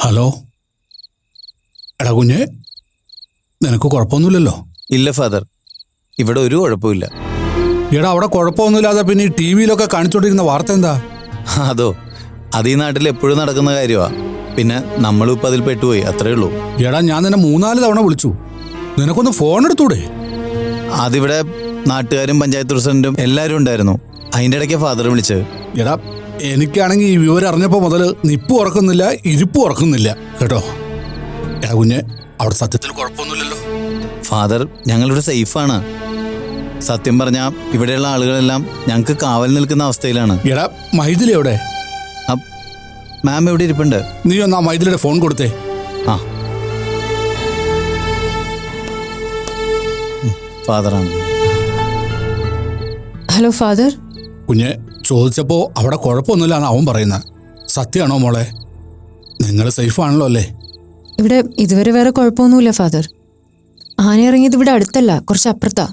Hello, എടാ കുഞ്ഞെ, നിനക്ക് കുഴപ്പമൊന്നുമില്ലല്ലോ? ഇല്ല ഫാദർ, ഇവിടെ ഒരു കുഴപ്പമില്ല. എടാ, അവിടെ കുഴപ്പമൊന്നുമില്ലാതെ പിന്നെ ഈ ടി വിയിലൊക്കെ കാണിച്ചോണ്ടിരിക്കുന്ന വാർത്ത എന്താ? അത് ഈ നാട്ടിൽ എപ്പോഴും നടക്കുന്ന കാര്യമാണ്. പിന്നെ നമ്മളും ഇപ്പം അതിൽ പെട്ടുപോയി, അത്രേ ഉള്ളൂ. എടാ, ഞാൻ നിന്നെ 3-4 തവണ വിളിച്ചു. നിനക്കൊന്ന് ഫോൺ എടുത്തൂടെ? അതിവിടെ നാട്ടുകാരും പഞ്ചായത്ത് പ്രസിഡന്റും എല്ലാവരും ഉണ്ടായിരുന്നു. അതിൻ്റെ ഇടയ്ക്ക് ഫാദർ വിളിച്ചത്. എടാ, എനിക്കാണെങ്കിൽ ഈ വിവരം അറിഞ്ഞപ്പോൾ മുതൽ നിപ്പ് ഉറക്കുന്നില്ല, ഇരിപ്പ് ഉറക്കുന്നില്ല കേട്ടോ. എടാ കുഞ്ഞെ, അവിടെ സത്യത്തിൽ കുഴപ്പമൊന്നുമില്ലല്ലോ? ഫാദർ, ഞങ്ങളിവിടെ സേഫാണ്. സത്യം പറഞ്ഞാൽ ഇവിടെയുള്ള ആളുകളെല്ലാം ഞങ്ങൾക്ക് കാവൽ നിൽക്കുന്ന അവസ്ഥയിലാണ്. എടാ, മൈഥിലി എവിടെ? മാം എവിടെ ഇരിപ്പുണ്ട്. നീ ഒന്ന് ആ മൈഥിലിയുടെ ഫോൺ കൊടുത്തേ. ആ, ഫാദറാണ്. Hello father. കുഞ്ഞെ, ചോദിച്ചപ്പോ അവിടെ കുഴപ്പമൊന്നുമില്ലാന്ന് അവൻ പറയുന്നത് സത്യമാണോ മോളെ? നിങ്ങൾ സേഫാണല്ലോ അല്ലേ? ഇവിടെ ഇതുവരെ വേറെ കുഴപ്പമൊന്നുമില്ല ഫാദർ. ആന ഇറങ്ങിയത് ഇവിടെ അടുത്തല്ല, കുറച്ച് അപ്പുറത്താ.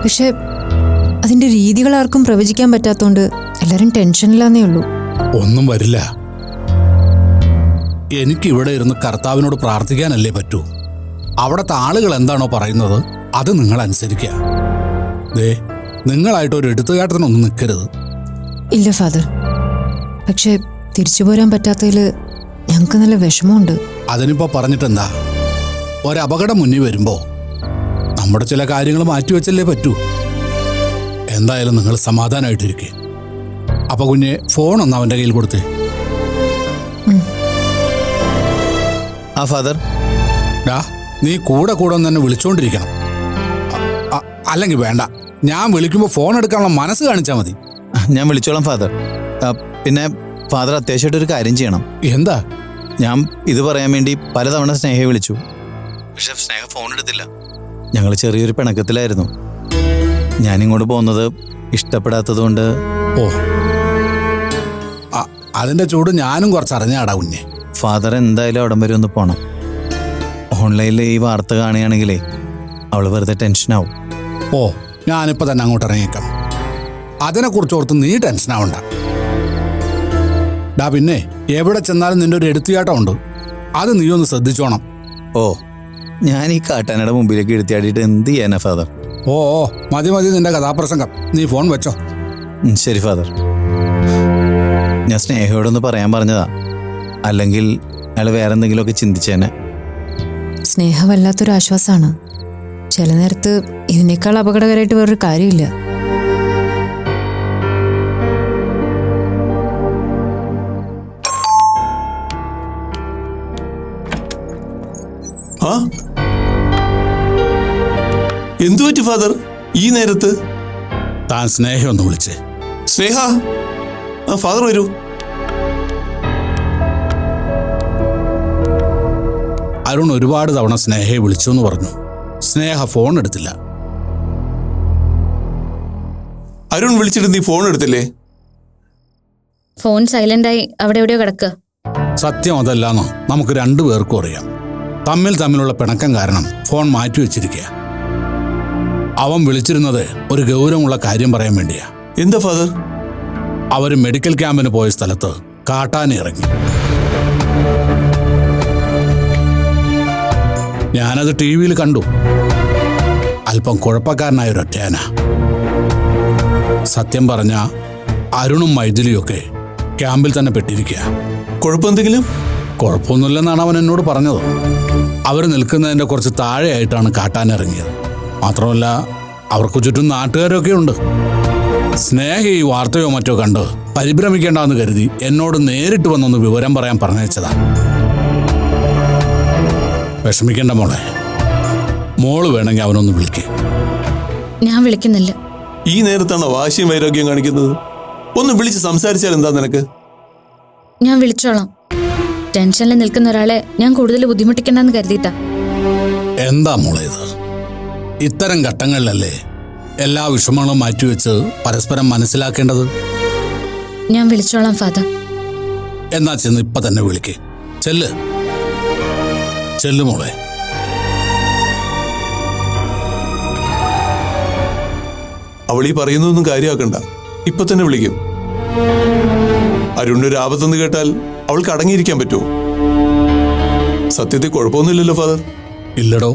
പക്ഷെ അതിന്റെ രീതികൾ ആർക്കും പ്രവചിക്കാൻ പറ്റാത്തോണ്ട് എല്ലാരും ടെൻഷനില്ലാന്നേ ഉള്ളൂ. ഒന്നും വരില്ല. എനിക്കിവിടെ ഇരുന്ന് കർത്താവിനോട് പ്രാർത്ഥിക്കാനല്ലേ പറ്റൂ. അവിടുത്തെ ആളുകൾ എന്താണോ പറയുന്നത് അത് നിങ്ങൾ അനുസരിക്കുക. ദേ, നിങ്ങളായിട്ടൊരു എടുത്തുകാട്ടത്തിനൊന്നും നിൽക്കരുത്. ഇല്ല ഫാദർ, പക്ഷെ തിരിച്ചു പോരാൻ പറ്റാത്തതിൽ ഞങ്ങൾക്ക് നല്ല വിഷമമുണ്ട്. അതിനിപ്പോ പറഞ്ഞിട്ടെന്താ? ഒരപകടം മുന്നിൽ വരുമ്പോ നമ്മുടെ ചില കാര്യങ്ങൾ മാറ്റിവെച്ചല്ലേ പറ്റൂ. എന്തായാലും നിങ്ങൾ സമാധാനമായിട്ടിരിക്കെ. അപ്പൊ കുഞ്ഞെ, ഫോൺ ഒന്ന് അവന്റെ കയ്യിൽ കൊടുത്തേ. ആ ഫാദർ. ഡാ, നീ കൂടെ ഒന്ന് തന്നെ വിളിച്ചോണ്ടിരിക്കണം. അല്ലെങ്കിൽ വേണ്ട, ഞാൻ വിളിക്കുമ്പോൾ ഫോൺ എടുക്കാനുള്ള മനസ്സ് കാണിച്ചാൽ മതി. ഞാൻ വിളിച്ചോളാം ഫാദർ. പിന്നെ ഫാദർ, അത്യാവശ്യമായിട്ടൊരു കാര്യം ചെയ്യണം. എന്താ? ഞാൻ ഇത് പറയാൻ വേണ്ടി പലതവണ സ്നേഹയെ വിളിച്ചു, പക്ഷെ സ്നേഹ ഫോൺ എടുത്തില്ല. ഞങ്ങൾ ചെറിയൊരു പിണക്കത്തിലായിരുന്നു. ഞാനിങ്ങോട്ട് പോകുന്നത് ഇഷ്ടപ്പെടാത്തത് കൊണ്ട്. ഓ, അതിന്റെ ചൂട് ഞാനും കുറച്ച് അറിഞ്ഞാടാ കുഞ്ഞെ. ഫാദർ എന്തായാലും അവിടം വരെ ഒന്ന് പോണം. ഓൺലൈനിൽ ഈ വാർത്ത കാണുകയാണെങ്കിലേ അവൾ വെറുതെ ടെൻഷനാവും. ഓ, ഞാനിപ്പോൾ തന്നെ അങ്ങോട്ട് ഇറങ്ങിയേക്കാം. അതിനെക്കുറിച്ച് ഓർത്ത് നീ ടെൻഷനാവണ്ട. ഡാ, പിന്നെ എവിടെ ചെന്നാലും നിന്റെ ഒരു എടുത്തിയാട്ടം ഉണ്ട്, അത് നീ ഒന്ന് ശ്രദ്ധിച്ചോണം. ഓ, ഞാൻ ഈ കാട്ടാനയുടെ മുമ്പിലേക്ക് എടുത്തിയാടിയിട്ട് എന്ത് ചെയ്യാനാ ഫാദർ? ഓ, മതി നിന്റെ കഥാപ്രസംഗം. നീ ഫോൺ വെച്ചോ. ശരി ഫാദർ. ഞാൻ സ്നേഹയോടൊന്ന് പറയാൻ പറഞ്ഞതാ, അല്ലെങ്കിൽ അയാൾ വേറെ എന്തെങ്കിലുമൊക്കെ ചിന്തിച്ചേനെ. സ്നേഹം വല്ലാത്തൊരു ആശ്വാസമാണ്. ചില നേരത്ത് ഇതിനേക്കാൾ അപകടകരമായിട്ട് വേറൊരു കാര്യമില്ല. എന്തു പറ്റി ഫാദർ ഈ നേരത്ത്? താൻ സ്നേഹ ഒന്ന് വിളിച്ചേ. സ്നേഹ, ഫാദർ വരൂ. അരുൺ ഒരുപാട് തവണ സ്നേഹയെ വിളിച്ചു എന്ന് പറഞ്ഞു. സ്നേഹ ഫോൺ എടുത്തില്ല. അരുൺ വിളിച്ചിട്ട് നീ ഫോൺ എടുത്തില്ലേ? ഫോൺ സൈലന്റായി അവിടെ എവിടെയോ കിടക്കുക. സത്യം അതല്ലാന്നോ നമുക്ക് രണ്ടുപേർക്കും അറിയാം. തമ്മിലുള്ള പിണക്കം കാരണം ഫോൺ മാറ്റിവെച്ചിരിക്കുക. അവൻ വിളിച്ചിരുന്നത് ഒരു ഗൗരവമുള്ള കാര്യം പറയാൻ വേണ്ടിയാ. എന്താ ഫാദർ? അവര് മെഡിക്കൽ ക്യാമ്പിന് പോയ സ്ഥലത്ത് കാട്ടാന ഇറങ്ങി. ഞാനത് ടി വിയിൽ കണ്ടു. അല്പം കുഴപ്പക്കാരനായ ഒരൊറ്റയാന. സത്യം പറഞ്ഞ അരുണും മൈഥിലിയൊക്കെ ക്യാമ്പിൽ തന്നെ പെട്ടിരിക്കുക. കുഴപ്പമെന്തെങ്കിലും? കുഴപ്പമൊന്നുമില്ലെന്നാണ് അവൻ എന്നോട് പറഞ്ഞത്. അവർ നിൽക്കുന്നതിൻ്റെ കുറച്ച് താഴെയായിട്ടാണ് കാട്ടാൻ ഇറങ്ങിയത്. മാത്രമല്ല, അവർക്ക് ചുറ്റും നാട്ടുകാരൊക്കെ ഉണ്ട്. സ്നേഹ ഈ വാർത്തയോ മറ്റോ കണ്ട് പരിഭ്രമിക്കേണ്ടെന്ന് കരുതി എന്നോട് നേരിട്ട് വന്നൊന്ന് വിവരം പറയാൻ പറഞ്ഞയച്ചതാ. വിഷമിക്കേണ്ട മോളെ, മോള് വേണമെങ്കിൽ അവനൊന്ന് വിളിക്കേ. ഞാൻ വിളിക്കുന്നില്ല. ഈ നേരത്താണോ വാശിയും വൈരാഗ്യം കാണിക്കുന്നത്? ഒന്ന് വിളിച്ച് സംസാരിച്ചാൽ എന്താ നിനക്ക്? ഞാൻ വിളിച്ചോളാം. ടെൻഷനിൽ നിൽക്കുന്ന ഒരാളെ ഞാൻ കൂടുതൽ ബുദ്ധിമുട്ടിക്കണ്ടെന്ന് കരുതിയിട്ടാ. എന്താ മോളെ ഇത്? ഇത്തരം ഘട്ടങ്ങളിലല്ലേ എല്ലാ വിഷമങ്ങളും മാറ്റിവെച്ച് പരസ്പരം മനസ്സിലാക്കേണ്ടത്. ഞാൻ വിളിച്ചോളാം ഫാദർ. എന്നാ ചെന്ന് ഇപ്പൊ തന്നെ വിളിക്കേ. ചെല്ലു മോളെ. അവൾ ഈ പറയുന്നതൊന്നും കാര്യമാക്കണ്ട. ഇപ്പൊ തന്നെ വിളിക്കും. അരുണിന്റെ ഒരു ആപത്തെന്ന് കേട്ടാൽ അവൾക്ക് അടങ്ങിയിരിക്കാൻ പറ്റുമോ? സത്യത്തിൽ കുഴപ്പമൊന്നുമില്ലല്ലോ ഫാദർ. ഇല്ലടോ,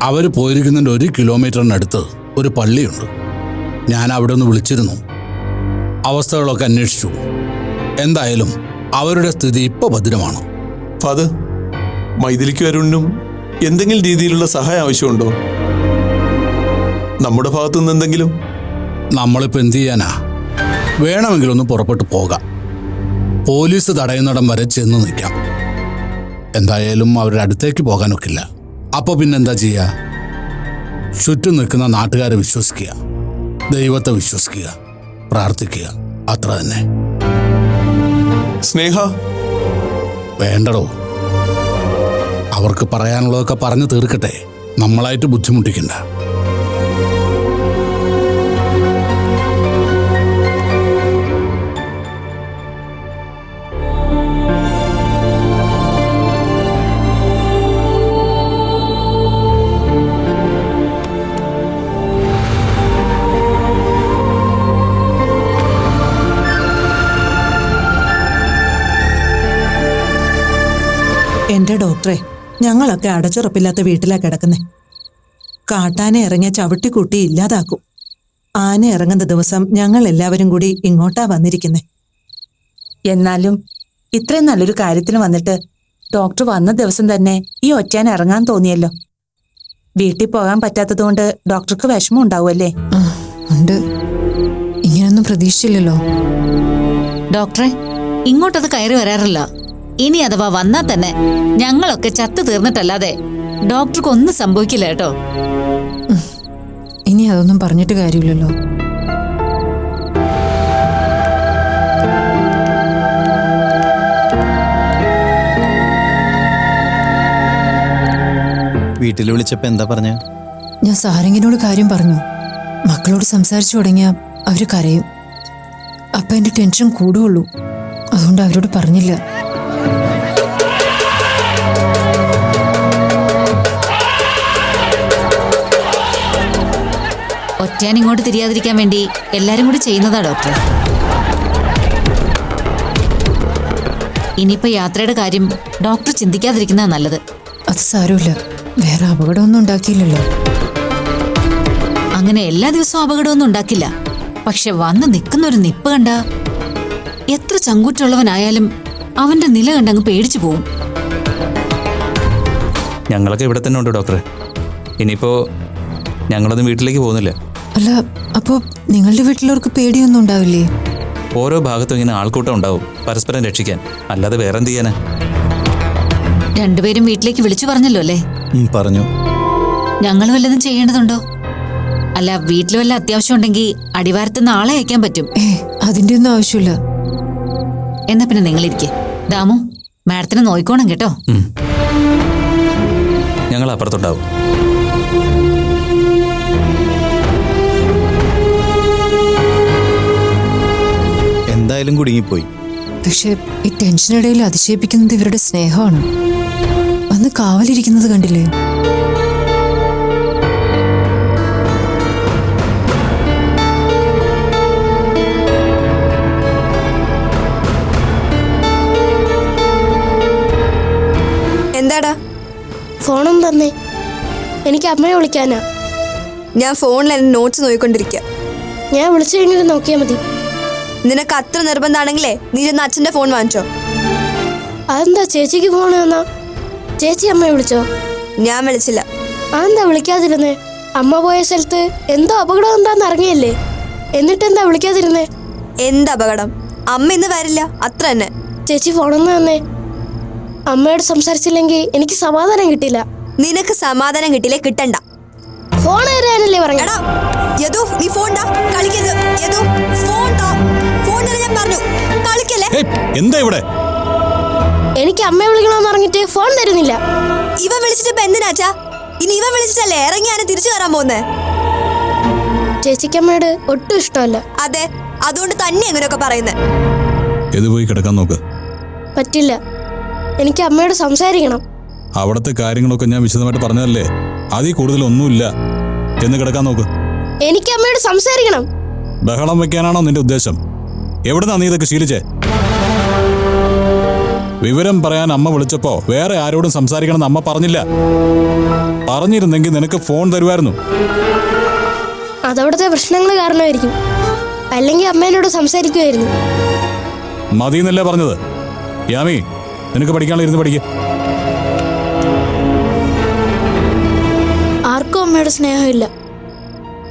അവർ പോയിരിക്കുന്നതിൻ്റെ 1 കിലോമീറ്ററിനടുത്ത് ഒരു പള്ളിയുണ്ട്. ഞാൻ അവിടെ ഒന്ന് വിളിച്ചിരുന്നു, അവസ്ഥകളൊക്കെ അന്വേഷിച്ചു. എന്തായാലും അവരുടെ സ്ഥിതി ഇപ്പോൾ ഭദ്രമാണ്. ഫാദർ, മൈഥിലിക്കും അരുണിനും എന്തെങ്കിലും രീതിയിലുള്ള സഹായം ആവശ്യമുണ്ടോ? നമ്മുടെ ഭാഗത്തു നിന്ന് എന്തെങ്കിലും? നമ്മളിപ്പോൾ എന്ത് ചെയ്യാനാ? വേണമെങ്കിലൊന്ന് പുറപ്പെട്ടു പോകാം. പോലീസ് തടയുന്നിടം വരെ ചെന്ന് നിൽക്കാം. എന്തായാലും അവരുടെ അടുത്തേക്ക് പോകാനൊക്കില്ല. അപ്പോൾ പിന്നെന്താ ചെയ്യുക? ചുറ്റും നിൽക്കുന്ന നാട്ടുകാരെ വിശ്വസിക്കുക, ദൈവത്തെ വിശ്വസിക്കുക, പ്രാർത്ഥിക്കുക, അത്ര തന്നെ. സ്നേഹ, വേണ്ടടോ, അവർക്ക് പറയാനുള്ളതൊക്കെ പറഞ്ഞു തീർക്കട്ടെ. നമ്മളായിട്ട് ബുദ്ധിമുട്ടിക്കണ്ട. എന്റെ ഡോക്ടറെ, ഞങ്ങളൊക്കെ അടച്ചുറപ്പില്ലാത്ത വീട്ടിലാ കിടക്കുന്നേ. കാട്ടാനെ ഇറങ്ങിയ ചവിട്ടിക്കുട്ടി ഇല്ലാതാക്കും. ആന ഇറങ്ങുന്ന ദിവസം ഞങ്ങൾ എല്ലാവരും കൂടി ഇങ്ങോട്ടാ വന്നിരിക്കുന്നേ. എന്നാലും ഇത്രയും നല്ലൊരു കാര്യത്തിന് വന്നിട്ട് ഡോക്ടർ വന്ന ദിവസം തന്നെ ഈ ഒറ്റാൻ ഇറങ്ങാൻ തോന്നിയല്ലോ. വീട്ടിൽ പോകാൻ പറ്റാത്തതുകൊണ്ട് ഡോക്ടർക്ക് വിഷമം ഉണ്ടാവുമല്ലേ? ഉണ്ട്. ഇങ്ങനൊന്നും പ്രതീക്ഷിച്ചില്ലല്ലോ. ഡോക്ടറെ, ഇങ്ങോട്ടത് കയറി വരാറില്ല. ഇനി അഥവാ വന്നാ തന്നെ ഞങ്ങളൊക്കെ ചത്തു തീർന്നിട്ടല്ലാതെ ഡോക്ടർക്ക് ഒന്നും സംഭവിക്കില്ല കേട്ടോ. ഇനി അതൊന്നും പറഞ്ഞിട്ട് കാര്യമില്ലല്ലോ. വീട്ടിൽ വിളിച്ചപ്പോൾ എന്താ പറഞ്ഞ? ഞാൻ സാരംഗിനോട് കാര്യം പറഞ്ഞു. മക്കളോട് സംസാരിച്ചു തുടങ്ങിയ അവര് കരയും. അപ്പൊ എന്റെ ടെൻഷൻ കൂടുകയുള്ളൂ. അതുകൊണ്ട് അവരോട് പറഞ്ഞില്ല. ഒറ്റയാൻ ഇങ്ങോട്ട് തിരിയാതിരിക്കാൻ വേണ്ടി എല്ലാരും കൂടി ചെയ്യുന്നതാ ഡോക്ടർ. ഇനിയിപ്പോ യാത്രയുടെ കാര്യം ഡോക്ടർ ചിന്തിക്കാതിരിക്കുന്നതാ നല്ലത്. അത് സാരമില്ല, വേറെ അപകടമൊന്നും ഉണ്ടാക്കിയില്ലല്ലോ. അങ്ങനെ എല്ലാ ദിവസവും അപകടമൊന്നും ഉണ്ടാക്കില്ല. പക്ഷെ വന്ന് നിൽക്കുന്ന ഒരു നിപ്പ് കണ്ട എത്ര ചങ്കൂറ്റുള്ളവനായാലും അവന്റെ നില കണ്ടങ്ങ് പേടിച്ചു പോവും. ഞങ്ങളൊക്കെ ഇവിടെ തന്നെ ഉണ്ട് ഡോക്ടറെ. ഇനിയിപ്പോ ഞങ്ങളൊന്നും വീട്ടിലേക്ക് പോകുന്നില്ല. അല്ല, അപ്പോ നിങ്ങളുടെ വീട്ടിലവർക്ക് പേടിയൊന്നും ഉണ്ടാവില്ലേ? ഓരോ ഭാഗത്തും ഇങ്ങനെ ആൾക്കൂട്ടം ഉണ്ടാവും പരസ്പരം രക്ഷിക്കാൻ. അല്ലാതെ വേറെന്ത് ചെയ്യാനാ? രണ്ടുപേരും വീട്ടിലേക്ക് വിളിച്ചു പറഞ്ഞല്ലോ അല്ലേ? പറഞ്ഞു. ഞങ്ങൾ വല്ലതും ചെയ്യേണ്ടതുണ്ടോ? അല്ല, വീട്ടിൽ വല്ല അത്യാവശ്യം ഉണ്ടെങ്കിൽ അടിവാരത്തുനിന്ന് ആളെ അയക്കാൻ പറ്റും. അതിന്റെ ഒന്നും ആവശ്യമില്ല. എന്നാ പിന്നെ നിങ്ങളിരിക്കെ. ദാമു, മാഡത്തിനെ നോയിക്കോണം കേട്ടോ. ഞങ്ങൾ അപ്പുറത്തുണ്ടാവും. എന്തായാലും കുടുങ്ങിപ്പോയി. പക്ഷെ ഈ ടെൻഷനിടയിൽ അതിശയിപ്പിക്കുന്നത് ഇവരുടെ സ്നേഹമാണ്. വന്ന് കാവലിരിക്കുന്നത് കണ്ടില്ലേ? എന്താടാ? ഫോണും തന്നെ. എനിക്ക് അമ്മയെ വിളിക്കാനാ. ഞാൻ ഫോണിൽ എൻ്റെ നോട്ട്സ് നോക്കിക്കൊണ്ടിരിക്കുക. ഞാൻ വിളിച്ചു കഴിഞ്ഞിട്ട് നോക്കിയാൽ മതി. നിനക്ക് അത്ര നിർബന്ധമാണെങ്കിലേ നീ ചെന്ന് അച്ഛൻ്റെ ഫോൺ വാങ്ങിച്ചോ. അതെന്താ ചേച്ചിക്ക് ഫോൺ തന്നാ? ചേച്ചി അമ്മയെ വിളിച്ചോ? ഞാൻ വിളിച്ചില്ല. അതെന്താ വിളിക്കാതിരുന്നേ? അമ്മ പോയ സ്ഥലത്ത് എന്തോ അപകടം എന്താന്ന് അറിഞ്ഞില്ലേ? എന്നിട്ടെന്താ വിളിക്കാതിരുന്നേ? എന്ത് അപകടം? അമ്മ ഇന്ന് വരില്ല, അത്ര തന്നെ. ചേച്ചി ഫോണൊന്ന് തന്നേ. അമ്മയോട് സംസാരിച്ചില്ലെങ്കിൽ എനിക്ക് സമാധാനം കിട്ടില്ല. നിനക്ക് സമാധാനം കിട്ടില്ലേ? കിട്ടണ്ട. ഫോൺ തരാനല്ലേ പറഞ്ഞു? എടാ യദു, നീ ഫോൺ താ. കളിക്കരുത് യദു. ഫോൺ താ. ഫോൺ തരാൻ ഞാൻ പറഞ്ഞു. കളിക്കല്ലേ? എന്താ ഇവിടെ? എനിക്ക് അമ്മയെ വിളിക്കണമെന്ന് പറഞ്ഞിട്ട് ഫോൺ തരുന്നില്ല. ഇവൻ വിളിച്ചിട്ട് ഇപ്പൊ എന്തിനാച്ചാ? ഇനി ഇവൻ വിളിച്ചിട്ടല്ലേ ഇറങ്ങിയാണ് തിരിച്ചു വരാൻ പോകുന്നേ? ചേച്ചിക്ക് അമ്മയോട് ഒട്ടും ഇഷ്ടമല്ല. അതെ, അതുകൊണ്ട് തന്നെ എങ്ങനെയൊക്കെ പറയുന്നേ. ഇത് പോയി കിടക്കാൻ നോക്ക്. പറ്റില്ല, എനിക്ക് അമ്മയോട് സംസാരിക്കണം. അവിടുത്തെ കാര്യങ്ങളൊക്കെ ഞാൻ വിശദമായിട്ട് പറഞ്ഞതല്ലേ, അതിൽ കൂടുതലൊന്നുമില്ല. എന്ന് കിടക്കാൻ നോക്ക്. എനിക്ക് അമ്മയോട് സംസാരിക്കണം. ബഹളം വെക്കാനാണോ നിന്റെ ഉദ്ദേശം? എവിടുന്നാ നീ ഇതൊക്കെ ശീലിച്ചേ? വിവരം പറയാൻ അമ്മ വിളിച്ചപ്പോ വേറെ ആരോടും സംസാരിക്കണമെന്ന് അമ്മ പറഞ്ഞില്ല. പറഞ്ഞിരുന്നെങ്കിൽ നിനക്ക് ഫോൺ തരുമായിരുന്നു. അതവിടുത്തെ പ്രശ്നങ്ങൾ കാരണമായിരിക്കും. അല്ലെങ്കിൽ അമ്മേനോട് സംസാരിക്കുമായിരുന്നു. മതി എന്നല്ലേ പറഞ്ഞത്. യാമി, നിനക്ക് പഠിക്കാനുള്ള ഇരുന്ന് പഠിക്കുക. ആർക്കും അമ്മയുടെ സ്നേഹമില്ല,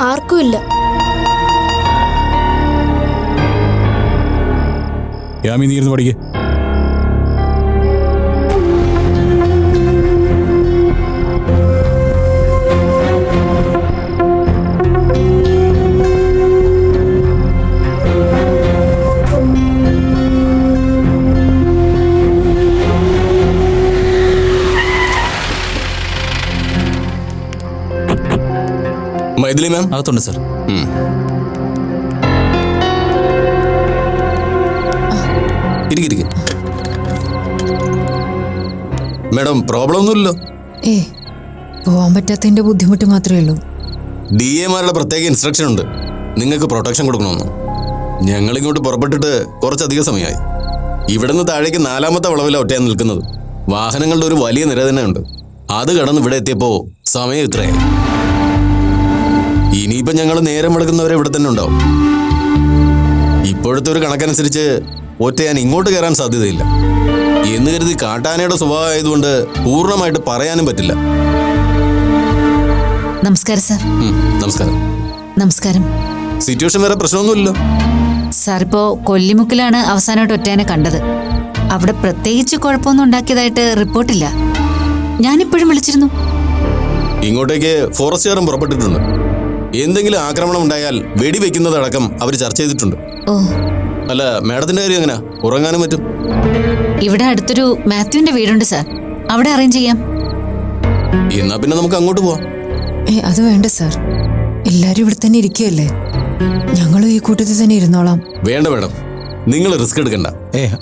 ആർക്കും ഇല്ല. യാമി, നീ ഇരുന്ന് പഠിക്കുക. മൈഥിലി മാം അകത്തുണ്ട് സാർ. ഇരിക്കും. മാഡം, പ്രോബ്ലം ഒന്നുമില്ലല്ലോ? പോവാൻ പറ്റാത്തതിന്റെ ബുദ്ധിമുട്ട് മാത്രമേ ഉള്ളൂ. DA-മാരുടെ പ്രത്യേക ഇൻസ്ട്രക്ഷൻ ഉണ്ട്, നിങ്ങൾക്ക് പ്രൊട്ടക്ഷൻ കൊടുക്കണമെന്ന്. ഞങ്ങളിങ്ങോട്ട് പുറപ്പെട്ടിട്ട് കുറച്ചധികം സമയമായി. ഇവിടുന്ന് താഴേക്ക് 4ാമത്തെ വളവിലാണ് ഒറ്റയാൻ നിൽക്കുന്നത്. വാഹനങ്ങളുടെ ഒരു വലിയ നിര തന്നെ ഉണ്ട്. അത് കടന്ന് ഇവിടെ എത്തിയപ്പോൾ സമയം ഇത്രയായി. ഇനിയിപ്പോൾ ഞങ്ങൾ നേരം വെളുക്കുന്നവരെ ഇവിടെ തന്നെ ഉണ്ടാവും. ഇപ്പോഴത്തെ ഒരു കണക്കനുസരിച്ച് ഒറ്റയാൻ ഇങ്ങോട്ട് കയറാൻ സാധ്യതയില്ല എന്ന് കരുതി കാട്ടാനയുടെ സ്വഭാവം ആയതുകൊണ്ട് പൂർണ്ണമായിട്ട് പറയാനും പറ്റില്ല. നമസ്കാരം സാർ. നമസ്കാരം. നമസ്കാരം. സിറ്റുവേഷൻ വേറെ പ്രശ്നമൊന്നുമില്ലല്ലോ? സാർ, ഇപ്പോ കൊല്ലിമുക്കിലാണ് അവസാനമായിട്ട് ഒറ്റയാനെ കണ്ടത്. അവിടെ പ്രത്യേകിച്ച് കുഴപ്പമൊന്നും ഉണ്ടാക്കിയതായിട്ട് റിപ്പോർട്ടില്ല. ഞാനിപ്പോഴും വിളിച്ചിരുന്നു. ഇങ്ങോട്ടേക്ക് ഫോറസ്റ്റുകാരും പുറപ്പെട്ടിട്ടുണ്ട്. എന്തെങ്കിലും ആക്രമണം ഉണ്ടായാൽ വെടിവെക്കുന്നതടക്കം അവർ ചർച്ച ചെയ്തിട്ടുണ്ട്. ഓ, അല്ല, മാഡത്തിന്റെ കാര്യം എങ്ങനെയാ? ഉറങ്ങാനും പറ്റും? ഇവിടെ അടുത്തൊരു മാത്യുവിന്റെ വീടുണ്ട് സാർ, അവിടെ അറേഞ്ച് ചെയ്യാം. എന്നാ പിന്നെ നമുക്ക് അങ്ങോട്ട് പോവാം. അത് വേണ്ട സാർ, എല്ലാരും ഇവിടെ തന്നെ ഇരിക്കുകയല്ലേ, ഞങ്ങളും ഈ കൂട്ടത്തിൽ തന്നെ ഇരുന്നോളാം. വേണ്ട മാഡം, നിങ്ങൾ റിസ്ക് എടുക്കണ്ട.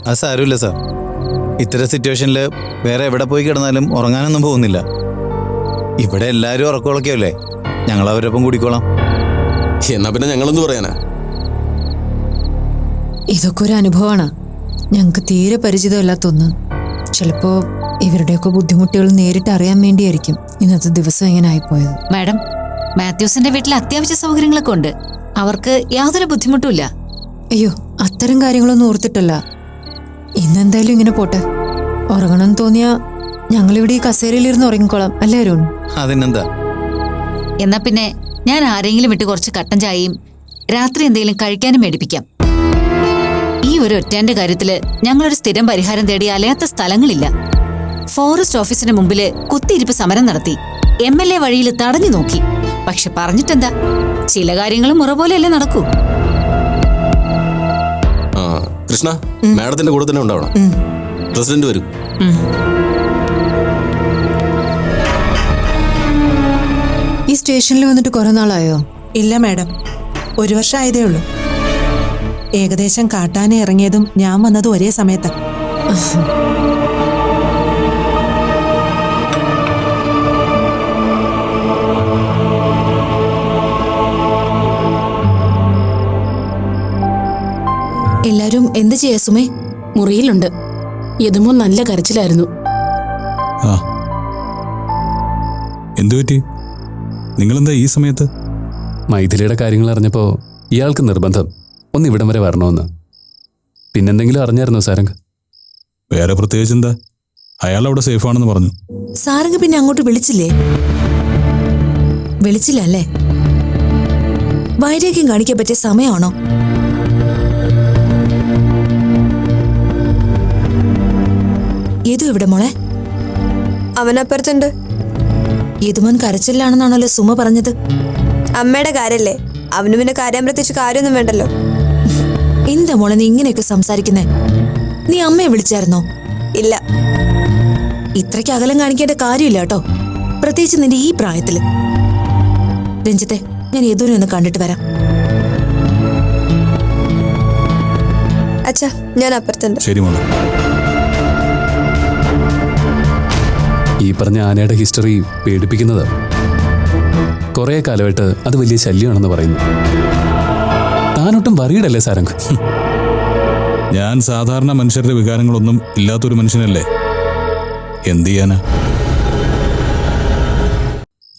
അത് സാരമില്ല സാർ. ഇത്തരം സിറ്റുവേഷനിൽ വേറെ എവിടെ പോയി കിടന്നാലും ഉറങ്ങാനൊന്നും പോകുന്നില്ല. ഇവിടെ എല്ലാവരും ഉറക്കമുളക്കല്ലേ, ഞങ്ങൾ അവരൊപ്പം കൂടിക്കോളാം. എന്നാ പിന്നെ ഞങ്ങളെന്ത് പറയാനാ? ഇതൊക്കെ ഒരു അനുഭവമാണ്, ഞങ്ങൾക്ക് തീരെ പരിചിതമല്ലാത്തൊന്ന്. ചിലപ്പോ ഇവരുടെയൊക്കെ ബുദ്ധിമുട്ടുകൾ നേരിട്ട് അറിയാൻ വേണ്ടിയായിരിക്കും ഇന്നത്തെ ദിവസം ഇങ്ങനെ ആയിപ്പോയത്. മാഡം, മാത്യൂസിന്റെ വീട്ടിൽ അത്യാവശ്യ സൗകര്യങ്ങളൊക്കെ ഉണ്ട്. അവർക്ക് യാതൊരു ബുദ്ധിമുട്ടുമില്ല. അയ്യോ, അത്തരം കാര്യങ്ങളൊന്നും ഓർത്തിട്ടല്ല. ഇന്നെന്തായാലും ഇങ്ങനെ പോട്ടെ. ഉറങ്ങണമെന്ന് തോന്നിയാ ഞങ്ങളിവിടെ ഈ കസേരയിലിരുന്ന് ഉറങ്ങിക്കോളാം, അല്ലേ അരുൺ? അതിനെന്താ? എന്നാ പിന്നെ ഞാൻ ആരെങ്കിലും വിട്ട് കുറച്ച് കട്ടൻ ചായയും രാത്രി എന്തെങ്കിലും കഴിക്കാനും മേടിപ്പിക്കാം. ഈ ഒരു ഒറ്റന്റെ കാര്യത്തില് ഞങ്ങളൊരു സ്ഥിരം പരിഹാരം തേടി അലയാത്ത സ്ഥലങ്ങളില്ല. ഫോറസ്റ്റ് ഓഫീസിന് മുമ്പില് കുത്തിയിരിപ്പ് സമരം നടത്തി, MLA വഴിയിൽ തടഞ്ഞു നോക്കി. പക്ഷെ പറഞ്ഞിട്ടെന്താ, ചില കാര്യങ്ങൾ മുറ പോലെയല്ലേ നടക്കൂ. കൃഷ്ണ, മാഡത്തിന്റെ കൂടെ തന്നെ ഉണ്ടാവണം. പ്രസിഡന്റ് വരും. ഈ സ്റ്റേഷനിൽ വന്നിട്ട് കുറെ നാളായോ? ഇല്ല മാഡം, 1 വർഷമായതേ ഉള്ളൂ. ഏകദേശം കാട്ടാനെ ഇറങ്ങിയതും ഞാൻ വന്നതും ഒരേ സമയത്താ. എല്ലാരും എന്ത് ചെയ്യാ സുമേ? മുറിയിലുണ്ട്. യദുമോൻ നല്ല കരച്ചിലായിരുന്നു. എന്തുപറ്റി? നിങ്ങളെന്താ ഈ സമയത്ത്? മൈഥിലിയുടെ കാര്യങ്ങൾ അറിഞ്ഞപ്പോൾ ഇയാൾക്ക് നിർബന്ധം ഒന്ന് ഇവിടം വരെ വരണമെന്ന്. പിന്നെന്തെങ്കിലും അറിഞ്ഞായിരുന്നോ സാരംഗ്? വേറെ പ്രത്യേകിച്ച് എന്താ, അയാൾ അവിടെ സേഫാണെന്ന് പറഞ്ഞു. സാരംഗ് പിന്നെ അങ്ങോട്ട് വിളിച്ചില്ലേ? വിളിച്ചില്ല അല്ലേ? വൈരാഗ്യം കാണിക്കാൻ പറ്റിയ സമയമാണോ? യദു എവിടെ മോളെ? അവനപ്പുറത്തുണ്ട്. യദുമോൻ കരച്ചിലാണെന്നാണല്ലോ സുമ പറഞ്ഞത്. അമ്മയുടെ കാര്യല്ലേ, അവന് പിന്നെ കാര്യം പ്രത്യേകിച്ച് കാര്യമൊന്നും വേണ്ടല്ലോ. എന്താ മോളെ നീ ഇങ്ങനെയൊക്കെ സംസാരിക്കുന്നേ? നീ അമ്മയെ വിളിച്ചായിരുന്നോ? ഇല്ല. ഇത്രയ്ക്ക് അകലം കാണിക്കേണ്ട കാര്യമില്ല കേട്ടോ, പ്രത്യേകിച്ച് നിന്റെ ഈ പ്രായത്തില്. രഞ്ജിത്തെ, ഞാൻ യദുവിനെ ഒന്ന് കണ്ടിട്ട് വരാം. അച്ഛാ, ഞാൻ അപ്പുറത്തുണ്ട്. ശരി മോളെ. ഈ പറഞ്ഞ ആനയുടെ ഹിസ്റ്ററി പേടിപ്പിക്കുന്നത്. കുറെ കാലമായിട്ട് അത് വലിയ ശല്യമാണെന്ന് പറയുന്നു. താനൊട്ടും വറീഡല്ലേ സാരംഗ്? ഞാൻ സാധാരണ മനുഷ്യരുടെ വികാരങ്ങളൊന്നും ഇല്ലാത്തൊരു മനുഷ്യനല്ലേ. എന്ത് ചെയ്യാനാ?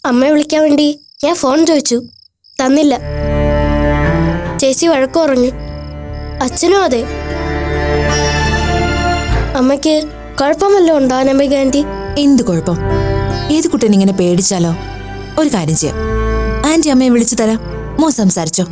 അമ്മയെ വിളിക്കാൻ വേണ്ടി ഞാൻ ഫോൺ ചോദിച്ചു, തന്നില്ല. ചേച്ചി വഴക്ക് പറഞ്ഞു, അച്ഛനും അതെ. അമ്മയ്ക്ക് കുഴപ്പമല്ലോ ഉണ്ടോ അനാമിക ആന്റി? എന്ത് കുഴപ്പം? ഏത് കുട്ടീനെ ഇങ്ങനെ പേടിച്ചാലോ? ഒരു കാര്യം ചെയ്യാം, ആന്റി അമ്മയെ വിളിച്ചു തരാം, മോൻ സംസാരിച്ചോ.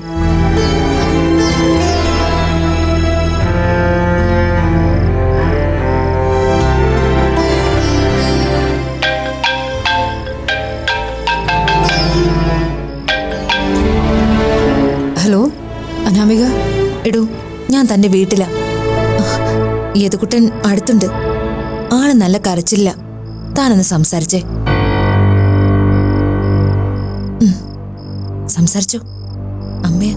ഹലോ അനാമിക. എടൂ, ഞാൻ തന്റെ വീട്ടിലാ. യദുകുട്ടൻ അടുത്തുണ്ട്. ആള് നല്ല കരച്ചില്ല. താനൊന്ന് സംസാരിച്ചേ. സംസാരിച്ചോ. അമ്മേ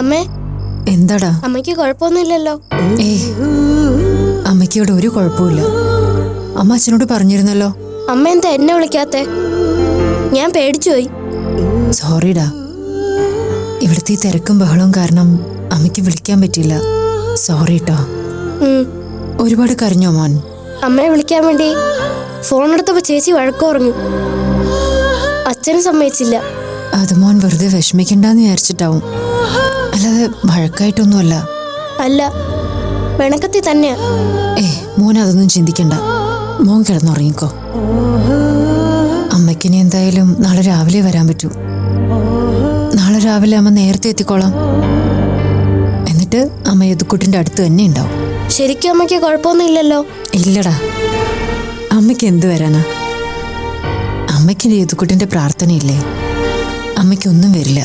അമ്മേ, എന്താടാ? അമ്മയ്ക്ക് കുഴപ്പമൊന്നുമില്ലല്ലോ? ഏയ്, അമ്മയ്ക്ക് ഇവിടെ ഒരു കുഴപ്പമില്ല. അമ്മ അച്ഛനോട് പറഞ്ഞിരുന്നല്ലോ. അമ്മ എന്താ എന്നെ വിളിക്കാത്തെ? ഞാൻ പേടിച്ചുപോയി. സോറിടാ, ഇവിടുത്തെ ഈ തിരക്കും ബഹളവും കാരണം അമ്മയ്ക്ക് വിളിക്കാൻ പറ്റിയില്ല. സോറി ട്ടോ. ഒരുപാട് കരഞ്ഞോ മോൻ? അമ്മയെ വിളിക്കാൻ വേണ്ടി ഫോൺ എടുത്തപ്പോ ചേച്ചി വഴക്ക് പറഞ്ഞു. അച്ഛനും സമ്മതിച്ചില്ല. അത് മോൻ വെറുതെ വിഷമിക്കണ്ടെന്ന് വിചാരിച്ചിട്ടാവും, അല്ലാതെ വഴക്കായിട്ടൊന്നുമല്ല. അല്ല, പിണക്കത്തിൽ തന്നെയാ. മോൻ അതൊന്നും ചിന്തിക്കണ്ട. മോൻ കിടന്നുറങ്ങിക്കോ. അമ്മയ്ക്കിനി എന്തായാലും നാളെ രാവിലെ വരാൻ പറ്റൂ. നാളെ രാവിലെ അമ്മ നേരത്തെ എത്തിക്കോളാം. എന്നിട്ട് അമ്മ യദുക്കുട്ടിന്റെ അടുത്ത് തന്നെ ഉണ്ടാവും. ശരിക്കും അമ്മയ്ക്ക് കുഴപ്പമൊന്നും ഇല്ലല്ലോ? ഇല്ലടാ, അമ്മയ്ക്ക് എന്ത് വരാനാ? അമ്മയ്ക്ക് യദുക്കുട്ടിന്റെ പ്രാർത്ഥനയില്ലേ? അമ്മയ്ക്കൊന്നും വരില്ല.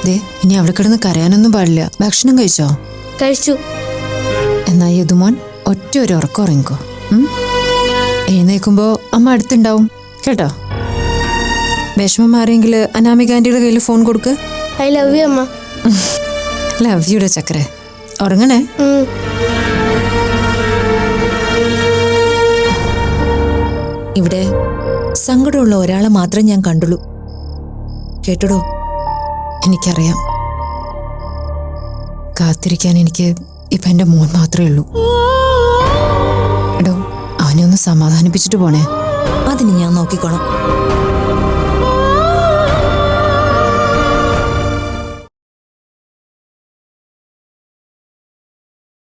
ദേ, ഇനി അവിടെ കിടന്ന് കരയാനൊന്നും പാടില്ല. ഭക്ഷണം കഴിച്ചോ? കഴിച്ചു. എന്നാ യദുമോൻ ഒറ്റ ഒരു ഉറക്കം ഉറങ്ങിക്കോ. എഴുന്നേൽക്കുമ്പോ അമ്മ അടുത്തുണ്ടാവും കേട്ടോ. വിഷമം മാറിയെങ്കിൽ അനാമിക ആന്റിയുടെ കയ്യിൽ ഫോൺ കൊടുക്ക്. ഐ ലവ് യു അമ്മ. ലവ് യുടെ ചക്കരെ. ഉറങ്ങണേ. ഇവിടെ സങ്കടമുള്ള ഒരാളെ മാത്രമേ ഞാൻ കണ്ടുള്ളൂ. കേട്ടടോ? എനിക്കറിയാം. കാത്തിരിക്കാൻ എനിക്ക് ഇപ്പൊ എന്റെ മോൻ മാത്രമേ ഉള്ളൂ. എടോ, അവനെ ഒന്ന് സമാധാനിപ്പിച്ചിട്ട് പോണേ. അതിന് ഞാൻ നോക്കിക്കോണം.